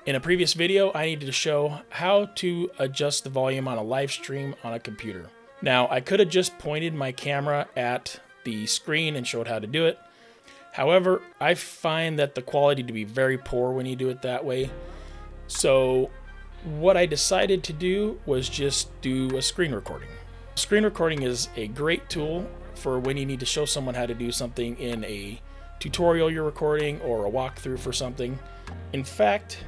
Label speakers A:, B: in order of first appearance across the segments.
A: In a previous video, I needed to show how to adjust the volume on a live stream on a computer. Now, I could have just pointed my camera at the screen and showed how to do it. However, I find that the quality to be very poor when you do it that way. So what I decided to do was just do a screen recording. Screen recording is a great tool for when you need to show someone how to do something in a tutorial you're recording or a walkthrough for something. In fact,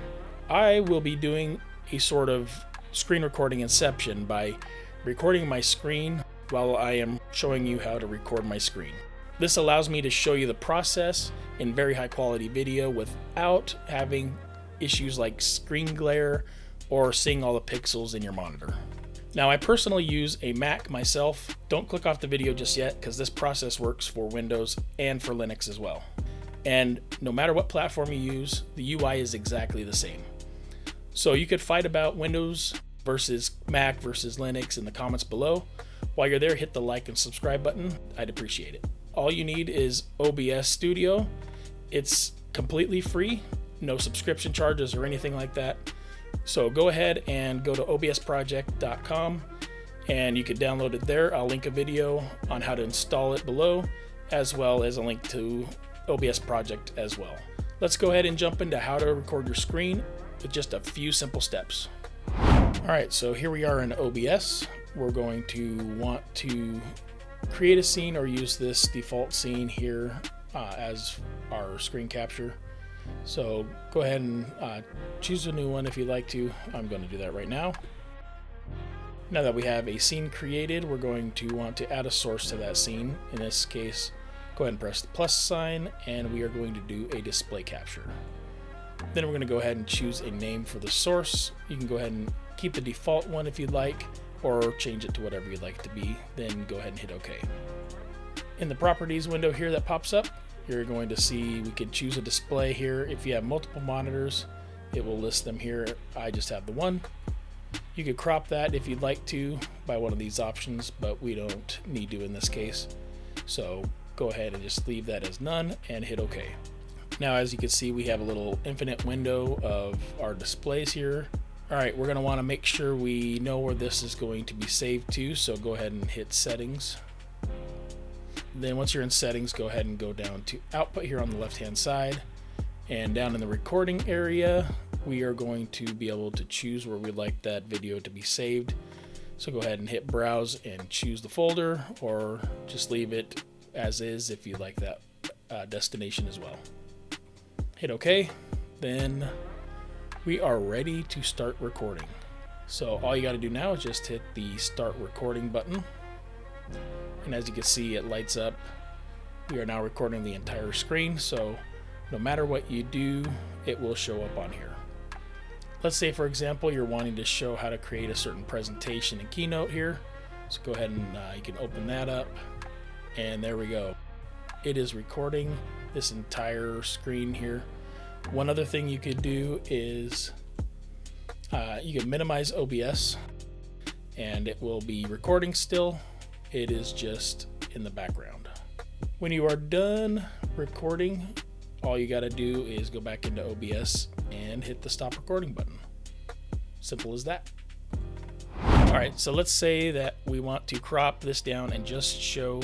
A: I will be doing a sort of screen recording inception by recording my screen while I am showing you how to record my screen. This allows me to show you the process in very high quality video without having issues like screen glare or seeing all the pixels in your monitor. Now, I personally use a Mac myself. Don't click off the video just yet because this process works for Windows and for Linux as well. And no matter what platform you use, the UI is exactly the same. So you could fight about Windows versus Mac versus Linux in the comments below. While you're there, hit the like and subscribe button. I'd appreciate it. All you need is OBS Studio. It's completely free, no subscription charges or anything like that. So go ahead and go to obsproject.com and you can download it there. I'll link a video on how to install it below, as well as a link to OBS Project as well. Let's go ahead and jump into how to record your screen with just a few simple steps. All right, so here we are in OBS. We're going to want to create a scene or use this default scene here as our screen capture. So go ahead and choose a new one if you'd like to. I'm going to do that right now. Now that we have a scene created, we're going to want to add a source to that scene. In this case, go ahead and press the plus sign, and we are going to do a display capture. Then we're going to go ahead and choose a name for the source. You can go ahead and keep the default one if you'd like, or change it to whatever you'd like it to be. Then go ahead and hit OK. In the properties window here that pops up, you're going to see we can choose a display here. If you have multiple monitors, it will list them here. I just have the one. You could crop that if you'd like to by one of these options, but we don't need to in this case. So go ahead and just leave that as none and hit OK. Now, as you can see, we have a little infinite window of our displays here. All right, we're going to want to make sure we know where this is going to be saved to, so go ahead and hit Settings. Then once you're in Settings, go ahead and go down to Output here on the left-hand side. And down in the recording area, we are going to be able to choose where we'd like that video to be saved. So go ahead and hit Browse and choose the folder, or just leave it as is if you like that destination as well. Hit OK. Then we are ready to start recording. So all you got to do now is just hit the Start Recording button. And as you can see, it lights up. We are now recording the entire screen, so no matter what you do, it will show up on here. Let's say, for example, you're wanting to show how to create a certain presentation in Keynote here. So go ahead and you can open that up, and there we go. It is recording this entire screen here. One other thing you could do is you can minimize OBS, and it will be recording still. It is just in the background. When you are done recording, all you got to do is go back into OBS and hit the stop recording button. Simple as that. All right, so let's say that we want to crop this down and just show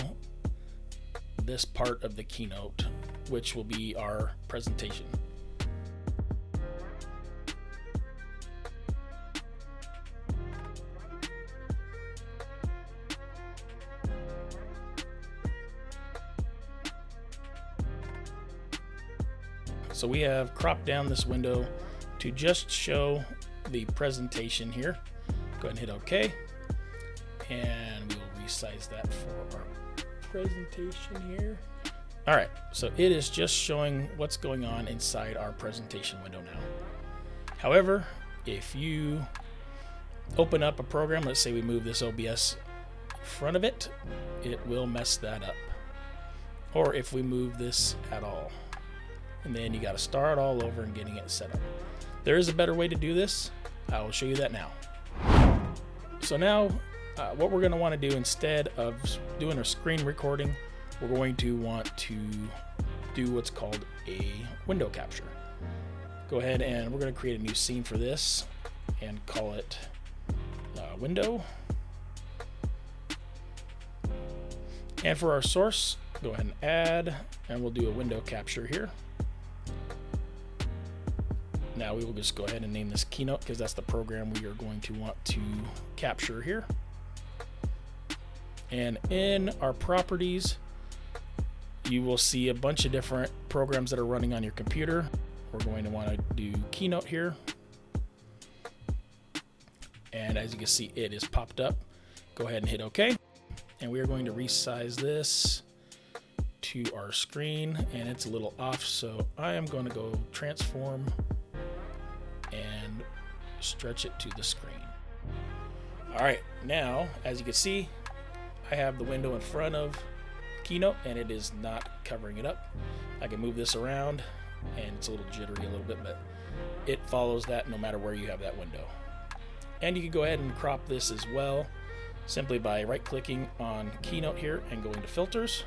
A: this part of the keynote, which will be our presentation. So we have cropped down this window to just show the presentation here. Go ahead and hit OK. And we will resize that for our presentation here. All right, so it is just showing what's going on inside our presentation window now. However, if you open up a program, let's say we move this OBS in front of it, it will mess that up. Or if we move this at all. And then you got to start all over and getting it set up. There is a better way to do this. I will show you that now. So now what we're going to want to do, instead of doing a screen recording, we're going to want to do what's called a window capture. go ahead and we're going to create a new scene for this and call it window. And for our source, go ahead and add, and we'll do a window capture here. Now we will just go ahead and name this Keynote because that's the program we are going to want to capture here. And in our properties, you will see a bunch of different programs that are running on your computer. We're going to want to do Keynote here. And as you can see, it is popped up. Go ahead and hit OK. And we are going to resize this to our screen, and it's a little off, so I am going to go transform and stretch it to the screen. All right, now as you can see, I have the window in front of Keynote and it is not covering it up. I can move this around and it's a little jittery a little bit, but it follows that no matter where you have that window. And you can go ahead and crop this as well simply by right-clicking on Keynote here and going to Filters.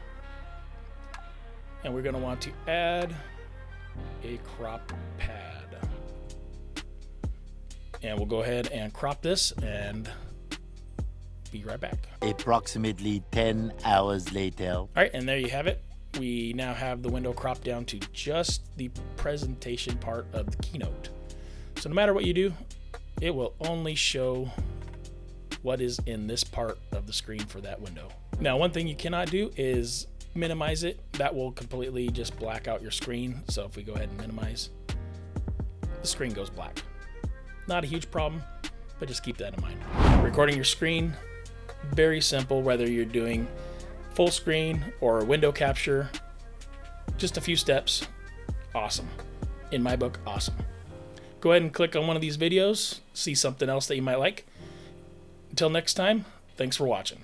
A: And we're going to want to add a crop pad. And we'll go ahead and crop this and be right back.
B: Approximately 10 hours later.
A: All right, and there you have it. We now have the window cropped down to just the presentation part of the Keynote. So no matter what you do, it will only show what is in this part of the screen for that window. Now, one thing you cannot do is minimize it. That will completely just black out your screen. So if we go ahead and minimize, the screen goes black. Not a huge problem, but just keep that in mind. Recording your screen, very simple, whether you're doing full screen or window capture, just a few steps, awesome. In my book, awesome. Go ahead and click on one of these videos, see something else that you might like. Until next time, thanks for watching.